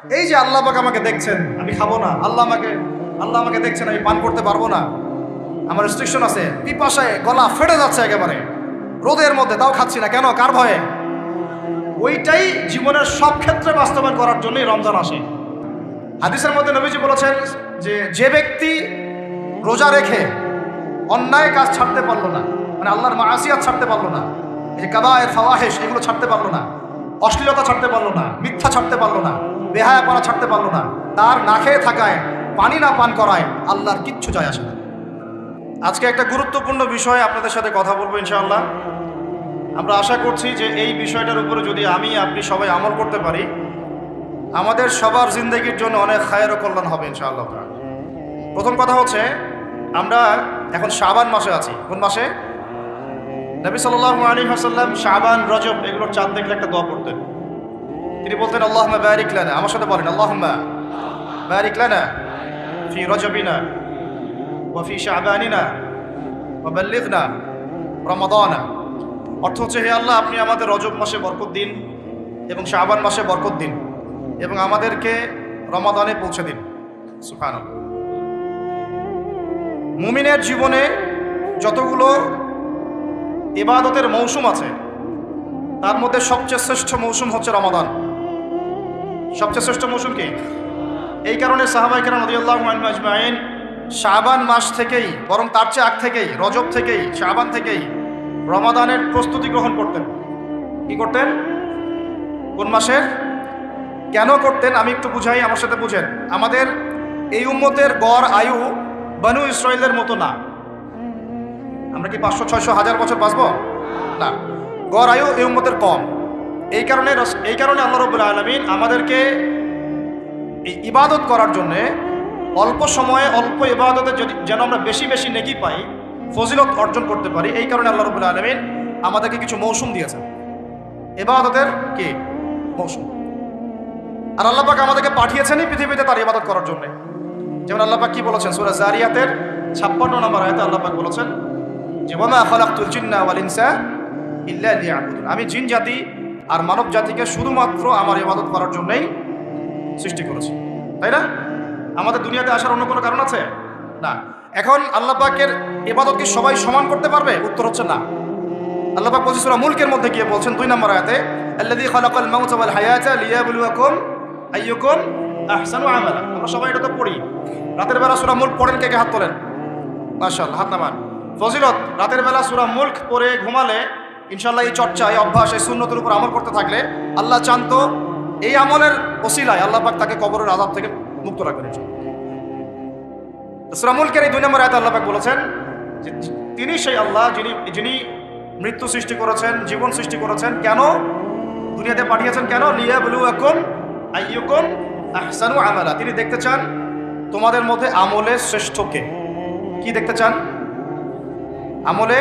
এই যে আল্লাহ পাক আমাকে দেখছেন, আমি খাবো না, আল্লাহ আমাকে দেখছেন, আমি পান করতে পারবো না, আমার রেস্ট্রিকশন আছে, পিপাসায় গলা ফেটে যাচ্ছে একেবারে রোদের মধ্যে, তাও খাচ্ছি না কেন, কার ভয়ে? ওইটাই জীবনের সব ক্ষেত্রে বাস্তবায়ন করার জন্যই রমজান আসে। হাদিসের মধ্যে নবীজি বলেছেন যে ব্যক্তি রোজা রেখে অন্যায় কাজ ছাড়তে পারলো না, মানে আল্লাহর মাআসিয়াত ছাড়তে পারলো না, এই যে কাবায়ের ফাওয়াহিশ এগুলো ছাড়তে পারলো না, অশ্লীলতা ছাড়তে পারলো না, মিথ্যা ছাড়তে পারলো না, বেহায়াপনা ছাড়তে পারলো না, তার না খেয়ে থাকায়, পানি না পান করায় আল্লাহর কিচ্ছু যায় আসে না। আজকে একটা গুরুত্বপূর্ণ বিষয় আপনাদের সাথে কথা বলবো ইনশাআল্লাহ। আমরা আশা করছি যে এই বিষয়টার উপরে যদি আপনি সবাই আমল করতে পারি, আমাদের সবার জিন্দেগির জন্য অনেক খায়ের ও কল্যাণ হবে ইনশাআল্লাহ। প্রথম কথা হচ্ছে, আমরা এখন শাবান মাসে আছি। কোন মাসে? নবী সাল্লাল্লাহু আলাইহি ওয়াসাল্লাম শাবান, রজব এগুলোর চাঁদ দেখলে একটা দোয়া করতেন। তিনি বলতেন আল্লাহুম্মা বারিক লানা, আমার সাথে বলেন আল্লাহুম্মা বারিক লানা ফি রজবিনা ওয়া ফি শাবানিনা ওয়া বাল্লিগনা রমাদানা। অর্থ হচ্ছে, হে আল্লাহ, আপনি আমাদের রজব মাসে বরকত দিন এবং শাবান মাসে বরকত দিন এবং আমাদেরকে রমাদানে পৌঁছে দিন। সুবহানাল্লাহ। মুমিনের জীবনে যতগুলো ইবাদতের মৌসুম আছে, তার মধ্যে সবচেয়ে শ্রেষ্ঠ মৌসুম হচ্ছে রমাদান। সবচেয়ে শ্রেষ্ঠ মৌসুম কি? এই কারণে সাহাবায়ে কেরাম রাদিয়াল্লাহু আনহুম আজমাইন শাবান মাস থেকেই, বরং তার চেয়ে আগ থেকেই, রজব থেকেই, শাবান থেকেই রমাদানের প্রস্তুতি গ্রহণ করতেন। কি করতেন? কোন মাসের? কেন করতেন আমি একটু বুঝাই, আমার সাথে বুঝেন। আমাদের এই উম্মতের গড় আয়ু বনু ইসরাইলের মতো না। আমরা কি 500, 600, 1000 বছর বাঁচবো? না, গড় আয়ু এই উম্মতের কম। এই কারণে আল্লাহ রাব্বুল আলামিন আমাদেরকে এই ইবাদত করার জন্যে, অল্প সময়ে অল্প ইবাদতে যেন আমরা বেশি বেশি নেকি পাই, ফজিলত অর্জন করতে পারি, এই কারণে আল্লাহ রাব্বুল আলামিন আমাদেরকে কিছু মৌসুম দিয়েছেন, ইবাদতের কি মৌসুম। আর আল্লাহ পাক আমাদেরকে পাঠিয়েছেনই পৃথিবীতে তার ইবাদত করার জন্য। যেমন আল্লাহ পাক কি বলেছেন সূরা যারিয়াতের 56 নম্বর আয়াতে আল্লাহ পাক বলেছেন যে ওয়া মা খালাকতুল জিন্না ওয়াল ইনসা ইল্লা লিয়াবুদুন, আমি জিন জাতি আর মানব জাতিকে শুধুমাত্র আমার ইবাদত করার জন্যই সৃষ্টি করেছি। তাই না? আমাদের দুনিয়াতে আসার অন্য কোনো কারণ আছে? না। এখন আল্লাহ পাকের ইবাদত কি সবাই সমান করতে পারবে? উত্তর হচ্ছে না। আল্লাহ পাক বলেছেন সূরা মুলকের মধ্যে গিয়ে বলছেন 2 নম্বর আয়াতে, আল্লাযী খালাকাল মাউতা ওয়াল হায়াতা লিয়াবলুয়াকুম আইয়ুকুম আহসানু আমালা। আমরা সবাই এটা তো পড়ি। রাতের বেলা সূরা মুলক পড়েন, কে কে হাত তোলেন? মাশাআল্লাহ, হাত নামান। ফজিলত, রাতের বেলা সূরা মুলক পড়ে ঘুমালে ইনশাআল্লাহ এই চর্চা, এই অভ্যাস, এই সুন্নতের উপর আমল করতে থাকলে আল্লাহ চান তো এই আমলের ওসিলায় আল্লাহ পাক তাকে কবরের আযাব থেকে মুক্ত রাখবেন। সূরা মুলকের এই 2 নম্বর আয়াতে আল্লাহ পাক বলেছেন যে তিনি সেই আল্লাহ যিনি মৃত্যু সৃষ্টি করেছেন, জীবন সৃষ্টি করেছেন। কেন দুনিয়াতে পাঠিয়েছেন? কেন? লিয়াবলুয়াকুম আইয়ুকুম আহসানু আমালা। তিনি দেখতে চান তোমাদের মধ্যে আমলে শ্রেষ্ঠকে। কি দেখতে চান? আমলে,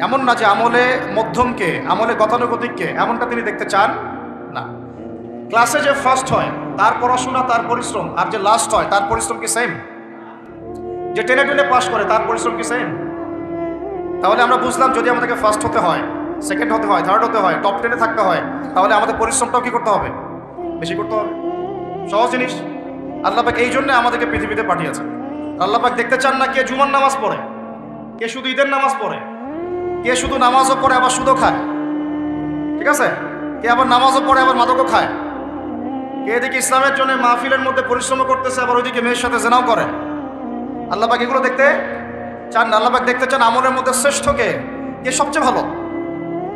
এমন না যে আমলে মধ্যমকে, আমলে গতানুগতিককে, এমনটা তিনি দেখতে চান না। ক্লাসে যে ফার্স্ট হয় তার পড়াশোনা, তার পরিশ্রম, আর যে লাস্ট হয় তার পরিশ্রম কি সেম? যে টেনে টেনে পাস করে তার পরিশ্রম কি সেম? তাহলে আমরা বুঝলাম, যদি আমাদেরকে ফার্স্ট হতে হয়, সেকেন্ড হতে হয়, থার্ড হতে হয়, টপ 10-এ থাকতে হয়, তাহলে আমাদের পরিশ্রমটাও কি করতে হবে? বেশি করতে হবে। সহজ জিনিস। আল্লাহ পাক এই জন্য আমাদেরকে পৃথিবীতে পাঠিয়েছেন। আল্লাহ পাক দেখতে চান না কে জুমার নামাজ পড়ে, কে শুধু ঈদের নামাজ পড়ে, কে শুধু নামাজও পড়ে আবার সুদও খায়, ঠিক আছে, কে আবার নামাজও পড়ে আবার মাদকও খায়, কে এদিকে ইসলামের জন্য মাহফিলের মধ্যে পরিশ্রম করতেছে আবার ওইদিকে মেয়ের সাথে জেনাও করে। আল্লাহ পাক এগুলো দেখতে চান না। আল্লাহ পাক দেখতে চান আমলের মধ্যে শ্রেষ্ঠকে, কে সবচেয়ে ভালো।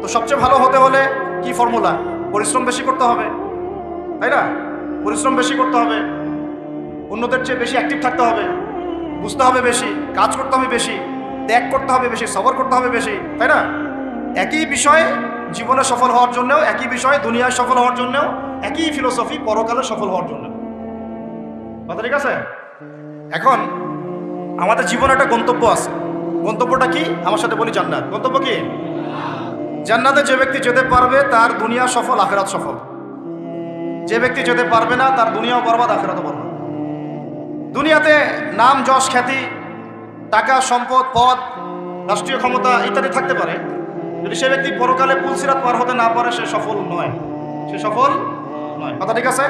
তো সবচেয়ে ভালো হতে হলে কি ফর্মুলা? পরিশ্রম বেশি করতে হবে, তাই না? পরিশ্রম বেশি করতে হবে, অন্যদের চেয়ে বেশি অ্যাক্টিভ থাকতে হবে, বুঝতে হবে বেশি, কাজ করতে হবে বেশি, ত্যাগ করতে হবে বেশি, সবর করতে হবে বেশি, তাই না? একই বিষয়ে জীবনে সফল হওয়ার জন্যও, একই বিষয়ে দুনিয়ায় সফল হওয়ার জন্যও, একই ফিলোসফি পরকালে সফল হওয়ার জন্য। কথা ঠিক আছে? এখন আমাদের জীবনে একটা গন্তব্য আছে। গন্তব্যটা কি? আমার সাথে বলি, জান্নাত। গন্তব্য কি? জান্নাতে যে ব্যক্তি যেতে পারবে তার দুনিয়া সফল, আখিরাত সফল। যে ব্যক্তি যেতে পারবে না তার দুনিয়াও বরবাদ, আখিরাতও বরবাদ। দুনিয়াতে নাম, যশ, খ্যাতি, টাকা, সম্পদ, পদ, রাষ্ট্রীয় ক্ষমতা ইত্যাদি থাকতে পারে, যদি সে ব্যক্তি পরকালে পুলসিরাত পার হতে না পারে সে সফল নয়, সে সফল নয়। কথা ঠিক আছে?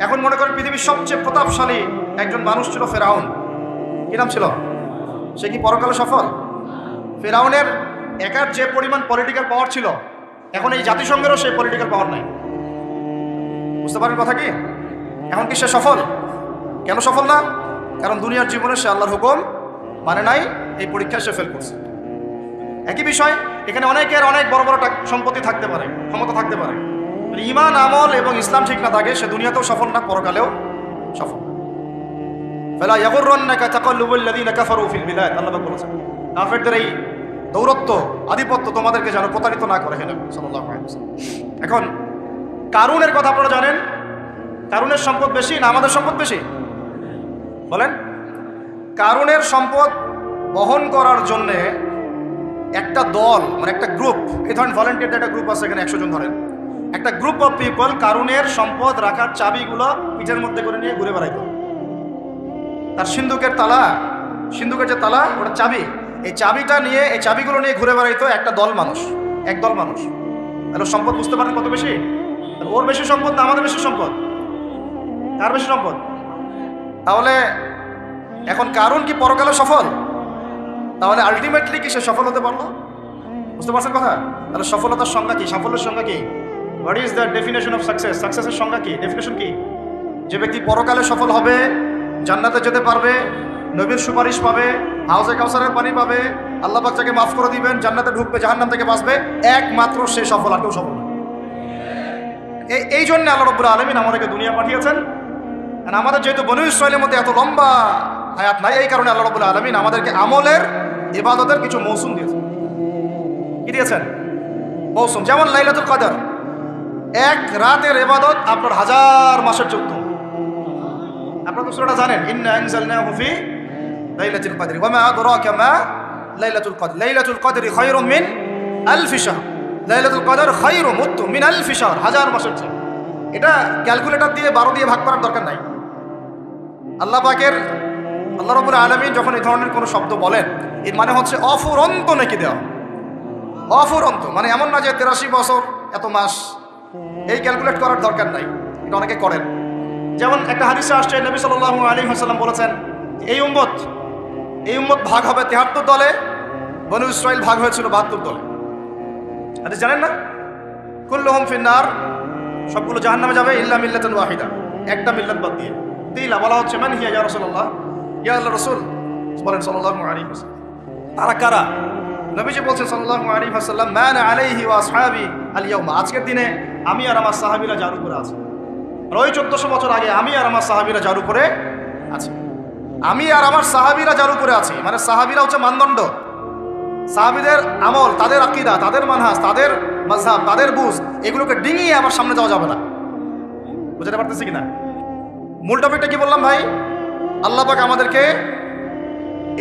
এখন মনে করেন পৃথিবীর সবচেয়ে প্রতাপশালী একজন মানুষ ছিল ফেরাউন। কি নাম ছিল? সে কি পরকালে সফল? ফেরাউনের একার যে পরিমাণ পলিটিক্যাল পাওয়ার ছিল, এখন এই জাতিসংঘেরও সেই পলিটিক্যাল পাওয়ার নাই। বুঝতে পারেন কথা কি? এখন কি সে সফল? কেন সফল না? কারণ দুনিয়ার জীবনে সে আল্লাহর হুকুম মানে নাই, এই পরীক্ষায় সে ফেল করছে। একই বিষয় এখানে অনেকের অনেক বড় বড় সম্পত্তি থাকতে পারে, ক্ষমতা থাকতে পারে, ঈমান আমল এবং ইসলাম ঠিক না থাকে, সে দুনিয়াতেও সফল না, পরকালেও সফল। ফালা ইয়াগুররান্নাকা তাকাল্লুবুল লাযিনা কাফারু ফিল বিলাদ, আল্লাহ বলেছেন কাফেরদের এই দৌরত্ব আধিপত্য তোমাদেরকে যেন প্রতারিত না করে। হেন সাল্লাল্লাহু আলাইহি ওয়াসাল্লাম। এখন কারুনের কথা আপনারা জানেন, কারুনের সম্পদ বেশি না আমাদের সম্পদ বেশি? বলেন। কারুনের সম্পদ বহন করার জন্যে একটা দল, মানে একটা গ্রুপ, এই ধরেন ভলেন্টিয়ার একটা গ্রুপ আছে, এখানে 100 জন ধরেন, একটা গ্রুপ অফ পিপল কারুনের সম্পদ রাখার চাবিগুলো পিঠের মধ্যে করে নিয়ে ঘুরে বেড়াইত। তার সিন্ধুকের তালা, সিন্ধুকের যে তালা, ওটা চাবি, এই চাবিটা নিয়ে, এই চাবিগুলো নিয়ে ঘুরে বেড়াইতো একটা দল মানুষ, একদল মানুষ। তাহলে সম্পদ বুঝতে পারেন কত বেশি? ওর বেশি সম্পদ না আমাদের বেশি সম্পদ? কার বেশি সম্পদ? তাহলে এখন কারুন কি পরকালে সফল? তাহলে আলটিমেটলি কি সে সফল হতে পারলো? বুঝতে পারছেন কথা? তাহলে সফলতার সংজ্ঞা কি? সাফল্যের সংজ্ঞা কি? What is the definition of success? সাকসেসের সংজ্ঞা কি? ডেফিনেশন কি? যে ব্যক্তি পরকালে সফল হবে, জান্নাতে যেতে পারবে, নবীর সুপারিশ পাবে, হাউজে কাউসারের পানি পাবে, আল্লাহ পাক তাকে মাফ করে দিবেন, জান্নাতে ঢুকবে, জাহান্নাম থেকে বাঁচবে, একমাত্র সে সফল, আর কেউ সফল না। এই জন্য আল্লাহ রাব্বুল আলামিন আমাদেরকে দুনিয়া পাঠিয়েছেন। আর আমাদের যেহেতু বনু ইসরাইলের মধ্যে এত লম্বা হায়াত নাই, এই কারণে আল্লাহ রাব্বুল আলামিন আমাদেরকে আমলের, ইবাদতের কিছু মৌসুম দিয়েছেন। কি দিয়েছেন? মৌসুম। যেমন লাইলাতুল কদর, এক রাতের ইবাদত আপনার 1000 মাসের চেয়ে উত্তম। আপনারা তো সূরাটা জানেন, ইন্না আনজালনাহু ফি লাইলাতুল কদর ওয়া মা আদরাকা মা লাইলাতুল কদর, লাইলাতুল কদরি খায়রুম মিন আলফি শাহর, লাইলাতুল কদর খায়রুম উত্তম মিন আলফি শাহর, 1000 মাসের চেয়ে। এটা ক্যালকুলেটর দিয়ে 12 দিয়ে ভাগ করার দরকার নাই। আল্লাহ পাকের, আল্লাহ রাব্বুল আলামিন যখন এই ধরনের কোনো শব্দ বলেন, এর মানে হচ্ছে অফুরন্ত নেকি দেওয়া। অফুরন্ত মানে এমন না যে 83 বছর এত মাস, এই ক্যালকুলেট করার দরকার নাই। এটা অনেকে করেন। যেমন একটা হাদিসে আসছে, নবী সাল্লাল্লাহু আলাইহি ওয়াসাল্লাম বলেছেন, এই উম্মত ভাগ হবে 73 দলে, বনু ইসরাইল ভাগ হয়েছিল 72 দলে। হাদিস জানেন না? কুল্লুহুম ফিন্নার, সবগুলো জাহান্নামে যাবে, ইল্লা মিল্লাতুন ওয়াহিদা, একটা মিল্লাত বাদ দিয়ে। তিলা বলা হচ্ছে, মান হিয়া ইয়া রাসূলুল্লাহ, ইয়া আল্লাহর রাসূল বলেন সাল্লাল্লাহু আলাইহি ওয়াসাল্লাম, তারা কারা? নবীজি বলছেন সাল্লাল্লাহু আলাইহি ওয়াসাল্লাম, মান আলাইহি ওয়া আসহাবি আল ইয়াউমা, আজকের দিনে আমি আর আমার সাহাবীরা যার উপরে আছে। আর ওই 1400 বছর আগে আমি আর আমার সাহাবীরা যার উপরে আছে, আমি আর আমার সাহাবীরা যার উপরে আছি, মানে সাহাবীরা হচ্ছে মানদণ্ড। সাহাবীদের আমল, তাদের আকীদা, তাদের মানহাজ, তাদের মাযহাব, তাদের বুঝ, এগুলোকে ডিঙিয়ে আমার সামনে যাওয়া যাবে না। বুঝতে পারতেছি কিনা? মূল টপিকটা কি বললাম ভাই? আল্লাহ পাক আমাদেরকে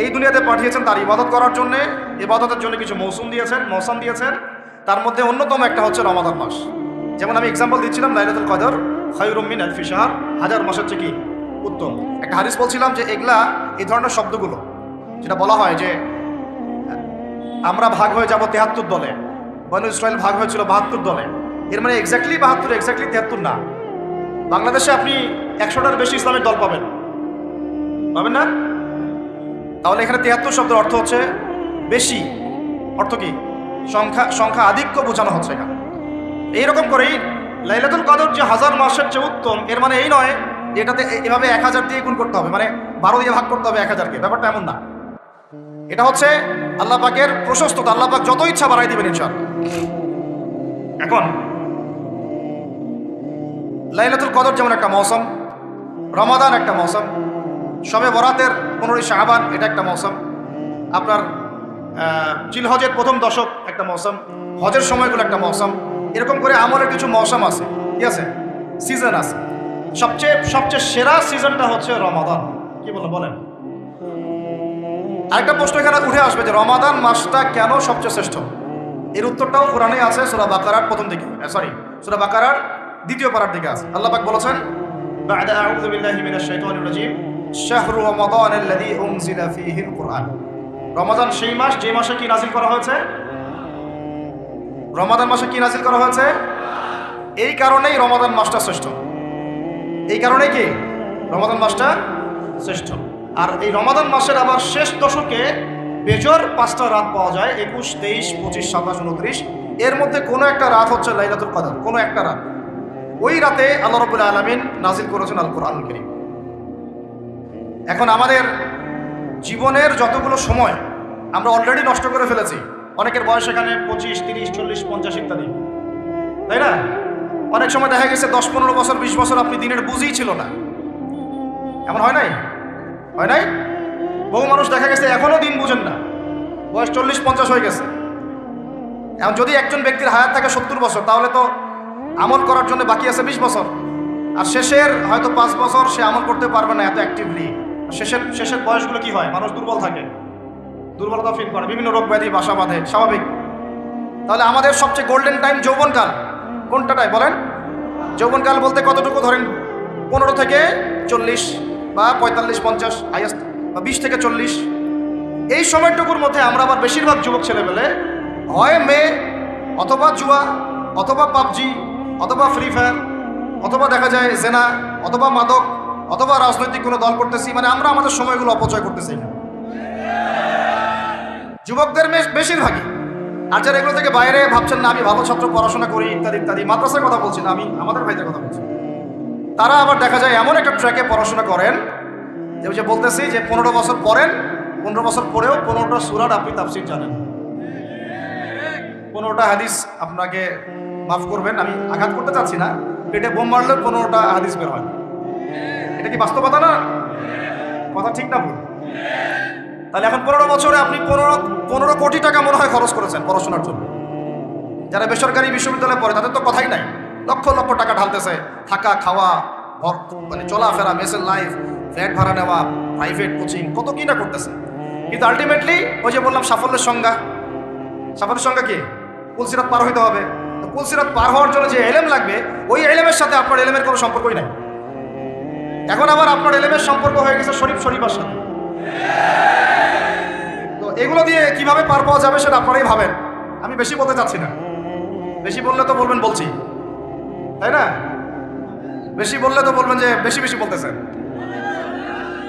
এই দুনিয়াতে পাঠিয়েছেন তার ইবাদত করার জন্য, ইবাদতের জন্য কিছু মৌসুম দিয়েছেন। তার মধ্যে অন্যতম একটা হচ্ছে রমাদান মাস। যেমন আমি এক্সাম্পল দিচ্ছিলাম, লাইলাতুল কদর খায়রুম মিন আলফি শাহর, 1000 মাসের চেয়ে কি উত্তম। একটা হাদিস বলছিলাম যে এগুলা, এই ধরনের শব্দগুলো যেটা বলা হয় যে আমরা ভাগ হয়ে যাব 73 দলে, বনু ইসরাইল ভাগ হয়েছিল 72 দলে, এর মানে এক্স্যাক্টলি 72, এক্স্যাক্টলি 73 না। বাংলাদেশে আপনি 100টার বেশি ইসলামের দল পাবেন না? তাহলে এখানে 73 শব্দের অর্থ হচ্ছে বেশি, অর্থ কি? সংখ্যা আধিক্য বোঝানো হচ্ছে এখানে। এইরকম করেই লাইলাতুল কদর যে 1000 মাসের চেয়ে উত্তম, এর মানে এই নয় এটাতে এভাবে 1000 দিয়ে গুণ করতে হবে, মানে 12 দিয়ে ভাগ করতে হবে 1000কে, ব্যাপারটা এমন না। এটা হচ্ছে আল্লাহ পাকের প্রশস্ততা, আল্লাহ পাক যত ইচ্ছা বাড়াই দিবেন ইনশাআল্লাহ। এখন লাইলাতুল কদর যেমন একটা মৌসুম, রমাদান একটা মৌসুম, শবে বরাতের 15ই শাবান এটা একটা মৌসুম, আপনার জিলহজের প্রথম দশক একটা মৌসুম, হজের সময়গুলো একটা মৌসুম, এরকম করে আমলের কিছু মৌসুম আছে, কি আছে? সিজন আছে। সবচেয়ে সেরা সিজনটা হচ্ছে রমাদান। কি বলেন? আরেকটা প্রশ্ন এখানে উঠে আসবে যে রমাদান মাসটা কেন সবচেয়ে শ্রেষ্ঠ? এর উত্তরটাও কোরআনে আছে, সূরা বাকারার প্রথম দিকে, সূরা বাকারার 2য় পারার দিকে আছে। আল্লাহ পাক বলেছেন, বা'দা আউযু বিল্লাহি মিনাশ শাইতানির রাজীম, শাহরু রমাদানাল্লাযী উনজিলা ফীহিল কুরআন। রমাদান সেই মাস যে মাসে কি নাজিল করা হয়েছে? রমাদান মাসে কি নাজিল করা হয়েছে? এই কারণেই রমাদান মাসটা শ্রেষ্ঠ। এই কারণে কি রমাদান মাসটা শ্রেষ্ঠ। আর এই রমাদান মাসের আবার শেষ দশকে বেজর 5টা রাত পাওয়া যায়, 21, 23, 25, 27, 29। এর মধ্যে কোনো একটা রাত হচ্ছে লাইলাতুল কদর, কোনো একটা রাত। ওই রাতে আল্লাহ রাব্বুল আলামিন নাজিল করেছেন আল কোরআনুল কারীম। এখন আমাদের জীবনের যতগুলো সময় আমরা অলরেডি নষ্ট করে ফেলেছি। অনেকের বয়স এখানে 25, 30, 40, 50 ইত্যাদি, তাই না? অনেক সময় দেখা গেছে 10, 15 বছর, 20 বছর আপনি দিনের বুঝেই ছিল না। এমন হয় নাই? হয় নাই? বহু মানুষ দেখা গেছে এখনো দিন বুঝেন না, বয়স 40, 50 হয়ে গেছে। এখন যদি একজন ব্যক্তির হায়াত থাকে 70 বছর, তাহলে তো আমল করার জন্য বাকি আছে 20 বছর। আর শেষের হয়তো 5 বছর সে আমল করতে পারবে না এত অ্যাক্টিভলি। শেষের বয়সগুলো কি হয়? মানুষ দুর্বল থাকে, দুর্বলতা ফিল করে, বিভিন্ন রোগ ব্যাধি বাসা বাঁধে, স্বাভাবিক। তাহলে আমাদের সবচেয়ে গোল্ডেন টাইম যৌবনকাল কোনটাটাই বলেন? যৌবনকাল বলতে কতটুকু ধরেন? 15 থেকে 40 বা 45, 50 হাইয়েস্ট, বা 20 থেকে 40। এই সময়টুকুর মধ্যে আমরা আবার বেশিরভাগ যুবক ছেলেমেলে হয় মেয়ে, অথবা জুয়া, অথবা পাবজি, অথবা ফ্রি ফায়ার, অথবা দেখা যায় জেনা, অথবা মাদক, অথবা রাজনৈতিক কোনো দল করতেছি। মানে আমরা আমাদের সময়গুলো অপচয় করতেছি যুবকদের বেশিরভাগই। আর যারা এগুলো থেকে বাইরে ভাবছেন না আমি ভালো ছাত্র, পড়াশোনা করি ইত্যাদি ইত্যাদি, মাদ্রাসার কথা বলছি না আমি, আমাদের ভাইদের কথা বলছি, তারা আবার দেখা যায় এমন একটা ট্র্যাকে পড়াশোনা করেন যে বলতেছি যে 15 বছর পড়েন, 15 বছর পরেও 15টা সূরার আপনি তাফসীর জানেন, 15টা হাদিস। আপনাকে মাফ করবেন, আমি আঘাত করতে চাচ্ছি না, পেটে বোম মারলেও 15টা হাদিস বের হয়। এটা কি বাস্তবতা না? কথা ঠিক না ভুল? তাহলে এখন 15 বছরে আপনি 15 কোটি টাকা মনে হয় খরচ করেছেন পড়াশোনার জন্য। যারা বেসরকারি বিশ্ববিদ্যালয়ে পড়ে তাদের তো কথাই নাই, লক্ষ লক্ষ টাকা ঢালতেছে, থাকা খাওয়া, মানে চলাফেরা, মেসের লাইফ, ফ্ল্যাট ভাড়া নেওয়া, প্রাইভেট কোচিং, কত কি না করতেছে। কিন্তু আলটিমেটলি ওই যে বললাম সাফল্যের সংজ্ঞা কি? পুলসিরাত পার হইতে হবে। তো পুলসিরাত পার হওয়ার জন্য যে এলেম লাগবে, ওই এলেমের সাথে আপনার এলেমের কোনো সম্পর্কই নাই। এখন আবার আপনার এলেমের সম্পর্ক হয়ে গেছে শরীফার সাথে। তো এগুলো দিয়ে কিভাবে পার পাওয়া যাবে সেটা আপনারাই ভাবেন, আমি বেশি বলতে চাচ্ছি না। বেশি বললে তো বলবেন বলছি, তাই না? বেশি বললে তো বলবেন যে বেশি বেশি বলতেছেন।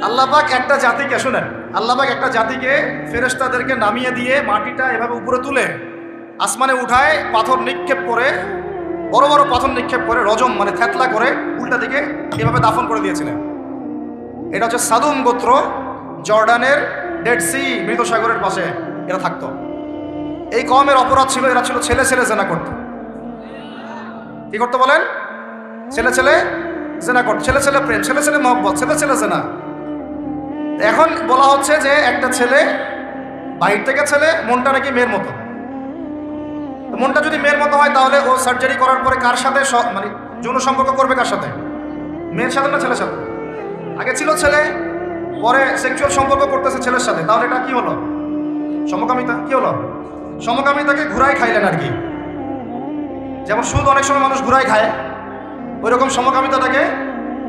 আল্লাহ পাক একটা জাতিকে, শুনেন, আল্লাহ পাক একটা জাতিকে ফেরেশতাদেরকে নামিয়ে দিয়ে মাটিটা এভাবে উপরে তুলে আসমানে উঠায়, পাথর নিক্ষেপ করে, বড় বড় পাথর নিক্ষেপ করে, রজম মানে থেতলা করে উল্টা দিকে এভাবে দাফন করে দিয়েছিলেন। এটা হচ্ছে সাদুম গোত্র, জর্ডানের ডেড সি, মৃত সাগরের পাশে এরা থাকতো। এই কওমের অপরাধ ছিল, এরা ছিল ছেলে ছেলে জেনা করত। কি করতো বলেন? ছেলে ছেলে জেনা করত, ছেলে ছেলে প্রেম, ছেলে ছেলে মহব্বত, ছেলে ছেলে জেনা। এখন বলা হচ্ছে যে একটা ছেলে, বাহির থেকে ছেলে, মনটা নাকি মেয়ের মতো। মনটা যদি মেয়ের মতো হয় তাহলে ও সার্জারি করার পরে কার সাথে মানে যৌন সম্পর্ক করবে? কার সাথে? মেয়ের সাথে না ছেলের সাথে? আগে ছিল ছেলে, পরে সেক্সুয়াল সম্পর্ক করতেছে ছেলের সাথে, তাহলে এটা কি হলো? সমকামিতা। কি হলো? সমকামিতাকে ঘুরাই খাইলেন আর কি। যেমন সুদ অনেক সময় মানুষ ঘুরাই খায়, ওই রকম সমকামিতাটাকে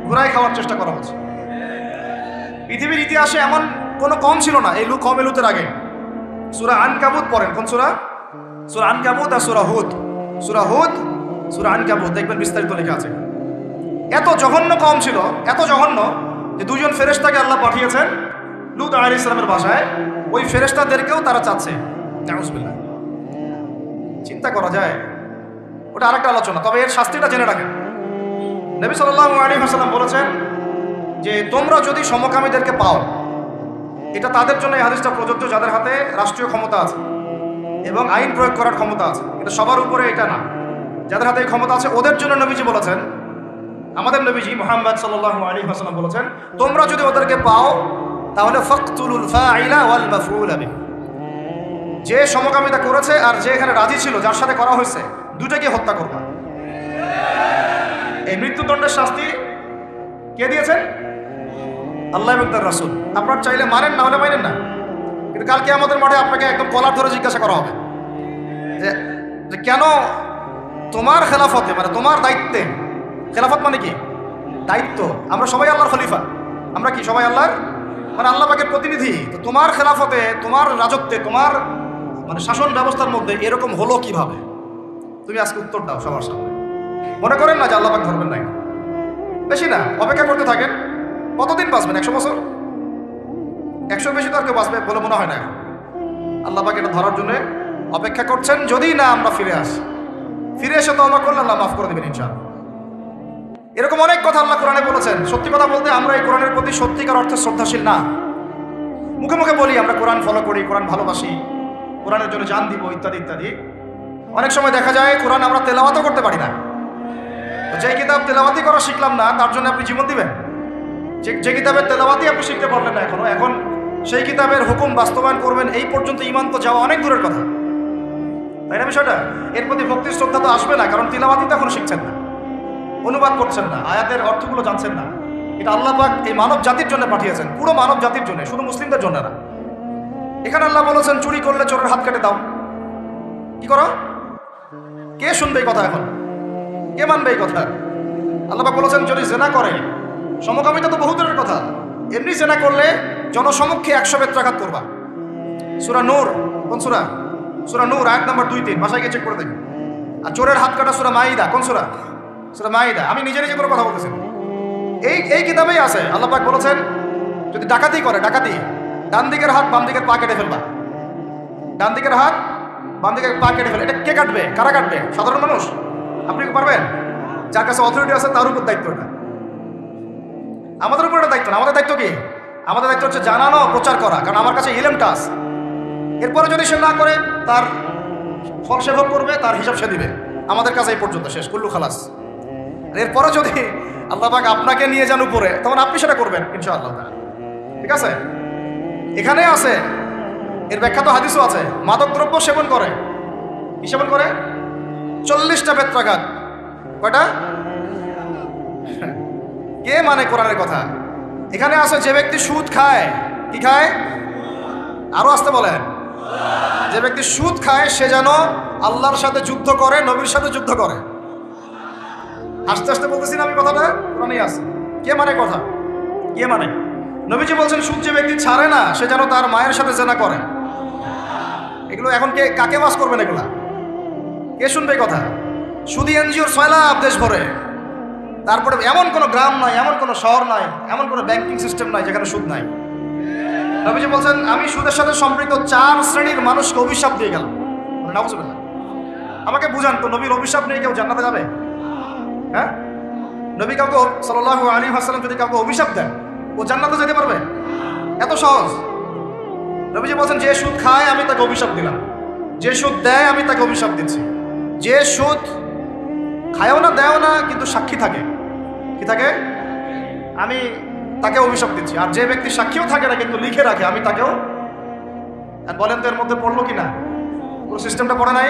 ঘুরাই খাওয়ার চেষ্টা করা হচ্ছে। পৃথিবীর ইতিহাসে এমন কোনো কম ছিল না এই কম এলুতের আগে। সূরা আনকাবুত পড়েন। কোন সূরা? সূরা আনকাবুত আর সূরা হুদ। সূরা হুদ, সূরা আনকাবুত, দেখবেন বিস্তারিত লেখা আছে। এত জঘন্য কম ছিল, এত জঘন্য যে দুজন ফেরেশতাকে আল্লাহ পাঠিয়েছেন লূত আলাইহিস সালামের ভাষায়, ওই ফেরেশতাদেরকেও তারা চাচ্ছে। নাউজুবিল্লাহ। চিন্তা করা যায়? ওটা আরেকটা আলোচনা, তবে এর শাস্তিটা জেনে রাখেন। নবী সাল্লাল্লাহু আলাইহি ওয়াসাল্লাম বলেছেন যে তোমরা যদি সমকামীদেরকে পাও, এটা তাদের জন্য এই হাদিসটা প্রযোজ্য যাদের হাতে রাষ্ট্রীয় ক্ষমতা আছে এবং আইন প্রয়োগ করার ক্ষমতা আছে। এটা সবার উপরে এটা না, যাদের হাতে এই ক্ষমতা আছে ওদের জন্য নবীজি বলেছেন, আমাদের নবীজি মুহাম্মদ সাল্লাল্লাহু আলাইহি ওয়াসাল্লাম বলেছেন, তোমরা যদি ওদেরকে পাও তাহলে ফাকতুলুল ফাইলা ওয়াল মাফউল বিহি, যে সমকামিতা করেছে আর যে এখানে রাজি ছিল, যার সাথে করা হয়েছে, দুটোকে হত্যা করবা। এই মৃত্যুদণ্ডের শাস্তি কে দিয়েছেন? আল্লাহ এবং তার রাসূল। আপনারা চাইলে মানেন, না হলে মানেন না, কিন্তু কালকে আমাদের মাঠে আপনাকে একদম কলার ধরে জিজ্ঞাসা করা হবে যে কেন তোমার খেলাফতে, মানে তোমার দায়িত্বে, খেলাফত মানে কি? দায়িত্ব। আমরা সবাই আল্লাহর খলিফা, আমরা কি সবাই আল্লাহর, মানে আল্লাহ পাকের প্রতিনিধি। তো তোমার খেলাফতে, তোমার রাজত্বে, তোমার মানে শাসন ব্যবস্থার মধ্যে এরকম হলো কিভাবে? তুমি আজকে উত্তর দাও সবার সামনে। মনে করেন না যে আল্লাহ পাক ধরবেন নাই, বেশি না, অপেক্ষা করতে থাকেন। কতদিন বাঁচবেন? 100 বছর? 100 বেশি তো আর কেউ বাঁচবে বলে মনে হয় না। আল্লাহ পাক এটা ধরার জন্য অপেক্ষা করছেন, যদি না আমরা ফিরে আসি। ফিরে এসে তওবা করলে আল্লাহ মাফ করে দেবেন ইনশাআল্লাহ। এরকম অনেক কথা আল্লাহ কোরআনে বলেছেন। সত্যি কথা বলতে আমরা এই কোরআনের প্রতি সত্যিকার অর্থে শ্রদ্ধাশীল না। মুখে মুখে বলি আমরা কোরআন ফলো করি, কোরআন ভালোবাসি, কোরআনের জন্য জান দিব, ইত্যাদি ইত্যাদি। অনেক সময় দেখা যায় কোরআন আমরা তেলাওয়াতও করতে পারি না। যে কিতাব তেলাওয়াতি করা শিখলাম না, তার জন্য আপনি জীবন দিবেন? যে কিতাবের তেলাওয়াতি আপনি শিখতে পারলেন না এখনো, এখন সেই কিতাবের হুকুম বাস্তবায়ন করবেন, এই পর্যন্ত ঈমান তো যাওয়া অনেক দূরের কথা, তাই না বিষয়টা? এর প্রতি ভক্তি শ্রদ্ধা তো আসবে না, কারণ তিলাওয়াতি তো এখনো শিখছেন না, অনুবাদ করছেন না, আয়াতের অর্থগুলো জানছেন না। এটা আল্লাহ পাক এই মানব জাতির জন্য পাঠিয়েছেন, পুরো মানব জাতির জন্য, শুধু মুসলিমদের জন্য না। এখানে আল্লাহ বলেছেন চুরি করলে চোরের হাত কেটে দাও। কি করো? কে শুনবে এই কথা? এখন কে মানবে এই কথা? আল্লাহ পাক বলেছেন যদি জেনা করে, সমকামিতা তো বহু দূরের কথা, এমনি জেনা করলে জনসমক্ষে 100 বেত্রাঘাত করবা। সূরা নূর, কোন সূরা? সূরা নূর আয়াত নাম্বার 2-3, বাসায় গিয়ে চেক করে দেখুন। আর চোরের হাত কাটা সূরা মাইদা, কোন সূরা? সূরা মাইদা। আমি নিজে নিজে করে কথা বলতেছি, এই কিতাবেই আছে। আল্লাহ পাক বলেছেন যদি ডাকাতি করে, ডাকাতি, ডান দিকের হাত বাম দিকের পা কেটে ফেলবা। ডান দিকের হাত বাম দিকের পা কেটে ফেলে। এটা কে কাটবে? কারা কাটবে? সাধারণ মানুষ? আপনি কি পারবেন? যার কাছে অথরিটি আছে তার উপর দায়িত্ব এটা। আমাদের উপর এটা দায়িত্ব না। আমাদের দায়িত্ব কি? আমাদের দায়িত্ব হচ্ছে জানানো, প্রচার করা, কারণ আমার কাছে ইলমটা আছে। এরপরে যদি সে না করে, তার ফল সে ভোগ করবে, তার হিসাব সে দিবে। আমাদের কাছে এই পর্যন্ত শেষ, কুল্লু খালাস। এরপরে যদি আল্লাহ পাক আপনাকে নিয়ে যান উপরে, তখন আপনি সেটা করবেন ইনশাআল্লাহ। ঠিক আছে? এখানে আছে, এর ব্যাখ্যা তো হাদিসও আছে। মাদক দ্রব্য সেবন করে, কি সেবন করে? 40টা বেত্রাঘাত। কয়টা? কে মানে কোরআনের কথা? এখানে আছে যে ব্যক্তি সুদ খায়, কি খায়? আরো আসতে বলেন। যে ব্যক্তি সুদ খায় সে যেন আল্লাহর সাথে যুদ্ধ করে, নবীর সাথে যুদ্ধ করে। আস্তে আস্তে বলতেছি না আমি কথাটা, কোরআনেই আছে। কে মানে কথা? কে মানে? নবীজি বলছেন সুদ যে ব্যক্তি ছাড়ে না সে যেন তার মায়ের সাথে জেনা করে। এগুলো এখন কে কাকে বাস করবেন? এগুলা কে শুনবে কথা? সুদি এনজিওর সয়লাভ দেশ ভরে, তারপরে এমন কোনো গ্রাম নাই, এমন কোনো শহর নাই, এমন কোনো ব্যাংকিং সিস্টেম নাই যেখানে সুদ নাই। নবীজি বলছেন আমি সুদের সাথে সম্পৃক্ত 4 শ্রেণীর মানুষকে অভিশাপ দিয়ে গেলাম। নাউজুবিল্লাহ। আমাকে বুঝান তো, নবীর অভিশাপ নিয়ে কেউ জান্নাতে যাবে? হ্যাঁ? নবী কাউকে সাল্লাল্লাহু আলাইহি ওয়াসাল্লাম যদি কাউকে অভিশাপ দেন, ও জান্নাতে যেতে পারবে? এত সহজ? নবীজি বলছেন যে সুদ খায় আমি তাকে অভিশাপ দিলাম, যে সুদ দেয় আমি তাকে অভিশাপ দিচ্ছি। যে সুদ খায়ও না, দেয়ও না, কিন্তু সাক্ষী থাকে, কি থাকে? আমি তাকে অভিশাপ দিচ্ছি। আর যে ব্যক্তি সাক্ষীও থাকে না কিন্তু লিখে রাখে, আমি তাকেও। আর বলেন তো এর মধ্যে পড়লো কিনা? পুরো সিস্টেমটা পড়ে নাই?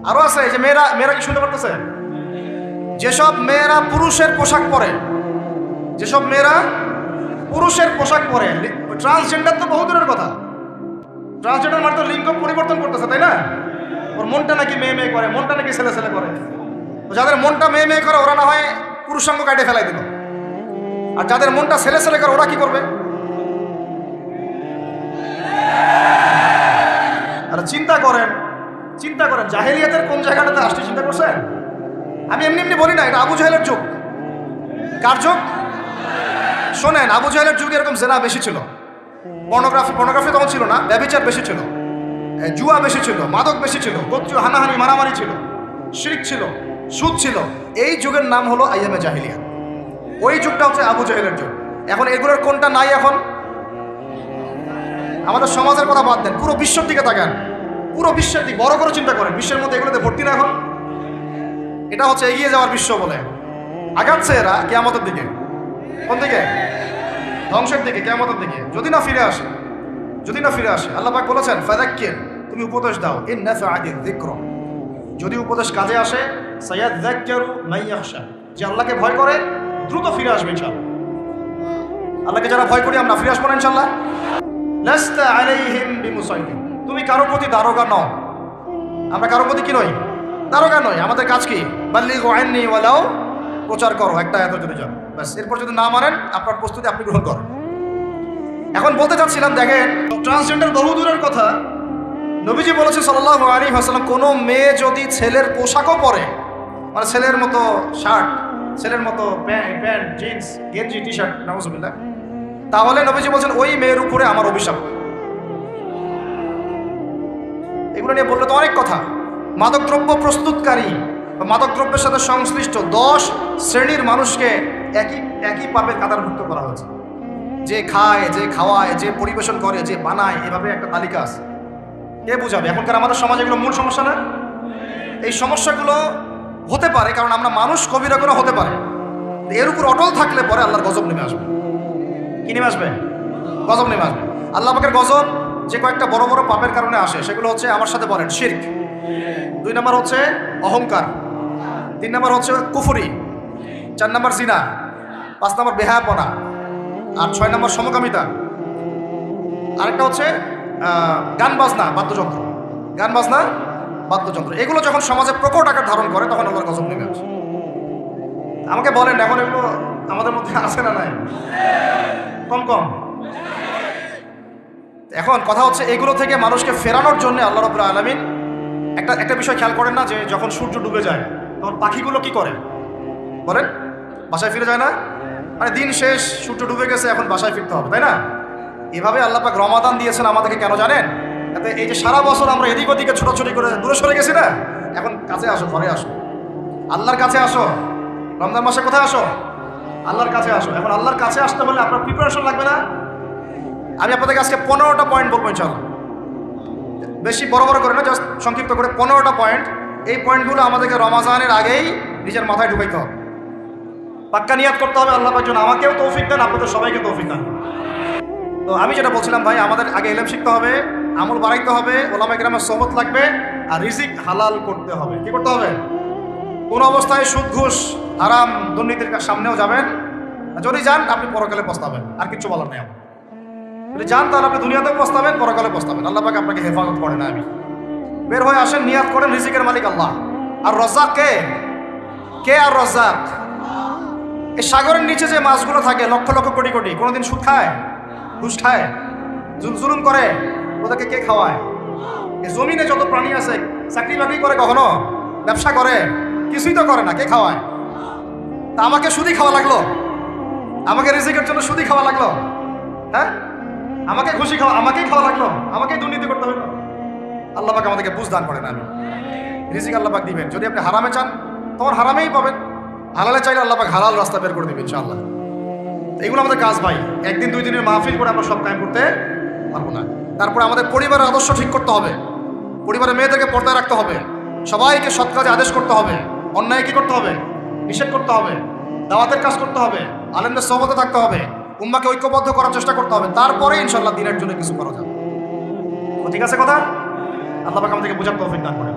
আরো আছে এই যে মেয়েরা কি শুনতে পারতেছে? যেসব মেয়েরা পুরুষের পোশাক পরে, যেসব মেয়েরা পুরুষের পোশাক পরে, ট্রান্সজেন্ডার তো বহু দূরের কথা। ট্রান্সজেন্ডার মানে তো লিঙ্গ পরিবর্তন করতেছে, তাই না? ওর মনটা নাকি মেয়ে মেয়ে করে, মনটা নাকি ছেলে ছেলে করে। যাদের মনটা মেয়ে মেয়ে করে ওরা না হয় পুরুষাঙ্গ কাটে ফেলাই দিল, আর যাদের মনটা ছেলে ছেলে করে ওরা কি করবে? আর চিন্তা করেন, চিন্তা করেন জাহেলিয়াতের কোন জায়গাটাতে আসছে, চিন্তা করছেন? আমি এমনি এমনি বলি না, এটা আবু জাহেলের যুগ। কার যুগ? শোনেন, আবু জাহেলের যুগে এরকম জেনা বেশি ছিল। পর্নোগ্রাফি তখন ছিল না, ব্যভিচার বেশি ছিল, জুয়া বেশি ছিল, মাদক বেশি ছিল, গোত্রীয় হানাহানি মারামারি ছিল, শিরক ছিল, সুদ ছিল। এই যুগের নাম হলো আইয়ামে জাহিলিয়া। ওই যুগটা হচ্ছে আবু জাহেলের যুগ। এখন এগুলোর কোনটা নাই? এখন আমাদের সমাজের কথা বাদ দেন, পুরো বিশ্বের দিকে তাকান, পুরো বিশ্বের দিকে বড় করে চিন্তা করেন। বিশ্বের মধ্যে এগুলোতে ভর্তি না এখন? এটা হচ্ছে এগিয়ে যাওয়ার বিশ্ব বলে। আগাচ্ছে এরা কিয়ামতের দিকে। কোন দিকে? ধ্বংসের দিকে, কিয়ামতের দিকে। যদি না ফিরে আসে, যদি না ফিরে আসে। আল্লাহ পাক বলেছেন ফাযাক্কির, তুমি উপদেশ দাও, ইন নাফআতিয যিকরা, যদি উপদেশ কাজে আসে, সায়াযাক্কারু মান ইয়াখশা, যে আল্লাহকে ভয় করে দ্রুত ফিরে আসবে ইনশাআল্লাহ। আল্লাহকে যারা ভয় করি আমরা ফিরে আসবো না ইনশাআল্লাহ। লাস্তা আলাইহিম বিমুসাইতির, তুমি কারো প্রতি দারোগা নও। আমরা কারো প্রতি কি নই? দারোগা নই। আমাদের কাজ কি? বাল্লিগু আন্নী ওয়ালাউ, প্রচার করো, একটা আয়াত যদি যান ব্যাস। এরপর যদি না মানেন আপনার প্রস্তুতি আপনি গ্রহণ করেন। এখন বলতে চাচ্ছিলাম, দেখেন ট্রান্সজেন্ডার বহু দূরের কথা। নবীজি বলেছে সাল্লাল্লাহু আলাইহি ওয়াসাল্লাম, কোনো মেয়ে যদি ছেলের পোশাকও পরে, মানে ছেলের মতো শার্ট, ছেলের মতো প্যান্ট জিন্স গেঞ্জি টি শার্ট, নাউজুবিল্লাহ, তাহলে নবীজি বলছেন ওই মেয়ের উপরে আমার অভিশাপ। এগুলো নিয়ে বললে তো অনেক কথা। মাদকদ্রব্য প্রস্তুতকারী বা মাদকদ্রব্যের সাথে সংশ্লিষ্ট 10 শ্রেণীর মানুষকে একই পাপের কাতারভুক্ত করা হয়েছে। যে খায়, যে খাওয়ায়, যে পরিবেশন করে, যে বানায়, এভাবে একটা তালিকা আছে। কে বুঝাবে? এখনকার আমাদের সমাজে এগুলো মূল সমস্যা না? এই সমস্যাগুলো হতে পারে কারণ আমরা মানুষ, কবিরা গুনাহ হতে পারে। এর উপর অটল থাকলে পরে আল্লাহর গজব নেমে আসবে। কি নেমে আসবে? গজব নেমে আসবে। আল্লাহ পাকের গজব যে কয়েকটা বড় বড় পাপের কারণে আসে সেগুলো হচ্ছে, আমার সাথে বলেন, শিরক। 2 নম্বর হচ্ছে অহংকার। 3 নম্বর হচ্ছে কুফরি। 4 নম্বর জিনা। 5 নম্বর বেহায়াপনা। আর 6 নম্বর সমকামিতা। আরেকটা হচ্ছে গান বাজনা, বাদ্যযন্ত্র। গান বাজনা, বাদ্যযন্ত্র, এগুলো যখন সমাজে প্রকট আকার ধারণ করে তখন আল্লাহর গজব নেমে আসে। আমাকে বলেন এখন এগুলো আমাদের মধ্যে আছে না নাই? কম কম। এখন কথা হচ্ছে এগুলো থেকে মানুষকে ফেরানোর জন্য আল্লাহ রাব্বুল আলামিন একটা বিষয় খেয়াল করেন না, যে যখন সূর্য ডুবে যায় তখন পাখিগুলো কি করে বলেন? বাসায় ফিরে যায় না? মানে দিন শেষ, সূর্য ডুবে গেছে, এখন বাসায় ফিরতে হবে, তাই না? এভাবে আল্লাহ পাক রমাদান দিয়েছেন আমাদেরকে কেন জানেন? যাতে এই যে সারা বছর আমরা এদিক ওদিকে ছোটাছুটি করে দূরে সরে গেছি না, এখন কাছে আসো, ঘরে আসো, আল্লাহর কাছে আসো। রমজান মাসে কোথায় আসো? আল্লাহর কাছে আসো। এখন আল্লাহর কাছে আসতে হলে আপনার প্রিপারেশন লাগবে না? আমি আপনাদেরকে আজকে 15টা পয়েন্ট বলবো ইনশাআল্লাহ। বেশি বড় বড় করে না, জাস্ট সংক্ষিপ্ত করে 15টা পয়েন্ট। এই পয়েন্টগুলো আমাদেরকে রমাজানের আগেই নিজের মাথায় ঢুকাইতে হবে। পাক্কা নিয়াত করতে হবে আল্লাহ পাক যেন আমাকেও তৌফিক দেন, আপনাদের সবাইকে তৌফিক দেন। তো আমি যেটা বলছিলাম ভাই, আমাদের আগে ইলম শিখতে হবে, আমল বাড়াইতে হবে, ওলামা কিরামের সোহবত লাগবে, আর রিজিক হালাল করতে হবে। কি করতে হবে? কোন অবস্থায় সুদ, ঘুষ, হারাম, দুর্নীতির সামনেও যাবেন। যদি যান আপনি পরকালে পস্তাবেন, আর কিছু বলার নেই আমার। যদি যান তাহলে আপনি দুনিয়াতেও পস্তাবেন, পরকালে পস্তাবেন। আল্লাহ পাক আপনাকে হেফাজত করে না। আমি বের হয়ে আসেন, নিয়াত করেন, রিজিকের মালিক আল্লাহ। আর রাজ্জাক কে? কে আর রাজ্জাক? এই সাগরের নিচে যে মাছগুলো থাকে লক্ষ লক্ষ কোটি কোটি, কোনোদিন সুদ খায়? ঘুষ খায়? জুলুম করে? ওদেরকে কে খাওয়ায়? এই জমিনে যত প্রাণী আছে চাকরি বাকরি করে, কখনো ব্যবসা করে? কিছুই তো করে না। কে খাওয়ায়? তা আমাকে সুদি খাওয়া লাগলো? আমাকে রিজিকের জন্য সুদি খাওয়া লাগলো? হ্যাঁ, আমাকে খুশি খাওয়া, আমাকেই খাওয়া লাগলো? আমাকেই দুর্নীতি করতে হবে? আল্লাহ পাক আমাদেরকে বুঝ দান করেন। আমি রিজিক আল্লাহ পাক দিবেন। যদি আপনি হারামে চান তখন হারামেই পাবেন, হালালে চাইলে আল্লাহ পাক হালাল রাস্তা বের করে দিবেন ইনশাআল্লাহ। এইগুলো আমাদের কাজ ভাই। একদিন 2 দিনের মাহফিল করে আমরা সব কায়েম করতে পারবো না। তারপরে আমাদের পরিবারের আদর্শ ঠিক করতে হবে, পরিবারের মেয়েদেরকে পর্দায় রাখতে হবে, সবাইকে সৎ কাজে আদেশ করতে হবে, অন্যায় কি করতে হবে? নিষেধ করতে হবে, দাওয়াতের কাজ করতে হবে, আলেমদের সোহবতে থাকতে হবে, উম্মাকে ঐক্যবদ্ধ করার চেষ্টা করতে হবে। তারপরে ইনশাআল্লাহ দিনের জন্য কিছু করা যাবে। তো ঠিক আছে কথা? আল্লাহ পাক আমাদেরকে বোঝার তৌফিক দান করেন।